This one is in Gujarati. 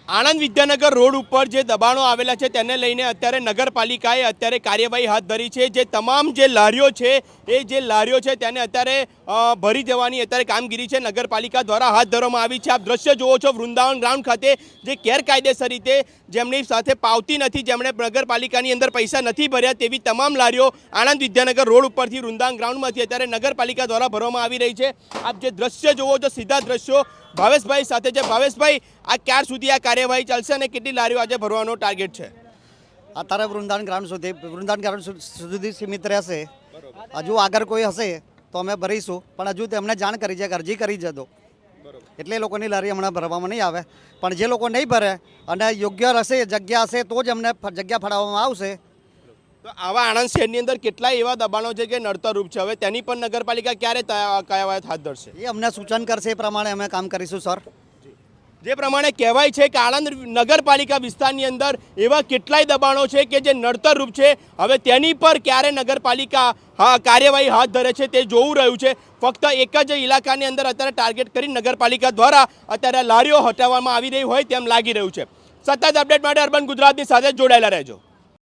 આણંદ વિદ્યાનગર રોડ ઉપર જે દબાણો આવેલા છે તેને લઈને અત્યારે નગરપાલિકાએ અત્યારે કાર્યવાહી હાથ ધરી છે। જે તમામ જે લારીઓ છે એ જે લારીઓ છે તેને અત્યારે ભરી દેવાની અત્યારે કામગીરી છે નગરપાલિકા દ્વારા હાથ ધરવામાં આવી છે। આપ દ્રશ્ય જુઓ છો વૃંદાવન ગ્રાઉન્ડ ખાતે જે ગેરકાયદેસર રીતે જેમની સાથે પાવતી નથી, જેમણે નગરપાલિકાની અંદર પૈસા નથી ભર્યા તેવી તમામ લારીઓ આણંદ વિદ્યાનગર રોડ ઉપરથી વૃંદાવન ગ્રાઉન્ડમાંથી અત્યારે નગરપાલિકા દ્વારા ભરવામાં આવી રહી છે। આપ જે દ્રશ્ય જુઓ છો સીધા દ્રશ્યો ભાવેશભાઈ સાથે છે। ભાવેશભાઈ, આ ક્યાર સુધી આ કાર્યવાહી ચાલશે અને કેટલી લારીઓ આજે ભરવાનો ટાર્ગેટ છે? અત્યારે વૃંદાવન ગ્રાઉન્ડ સુધી સીમિત રહેશે। હજુ આગળ કોઈ હશે તો અમે ભરીશું, પણ હજુ તેમને જાણ કરી છે, અરજી કરી છે તો એટલે એ લોકોની લારી હમણાં ભરવામાં નહીં આવે। પણ જે લોકો નહીં ભરે અને યોગ્ય હશે જગ્યા હશે તો જ અમને જગ્યા ફાળવવામાં આવશે। તો આવા આણંદ શહેરની અંદર કેટલાય એવા દબાણો છે કે નડતરરૂપ છે, હવે તેની પણ નગરપાલિકા ક્યારે કયાવત હાથ ધરશે? એ અમને સૂચન કરશે, એ પ્રમાણે અમે કામ કરીશું સર। જે પ્રમાણે કહેવાય છે કે આણંદ નગરપાલિકા વિસ્તારની અંદર એવા કેટલાય દબાણો છે કે જે નડતરરૂપ છે, હવે તેની પર ક્યારે નગરપાલિકા કાર્યવાહી હાથ ધરે છે તે જોવું રહ્યું છે। ફક્ત એક જ ઇલાકાની અંદર અત્યારે ટાર્ગેટ કરી નગરપાલિકા દ્વારા અત્યારે લારીઓ હટાવવામાં આવી રહી હોય તેમ લાગી રહ્યું છે। સતત અપડેટ માટે અર્બન ગુજરાતની સાથે જોડાયેલા રહેજો।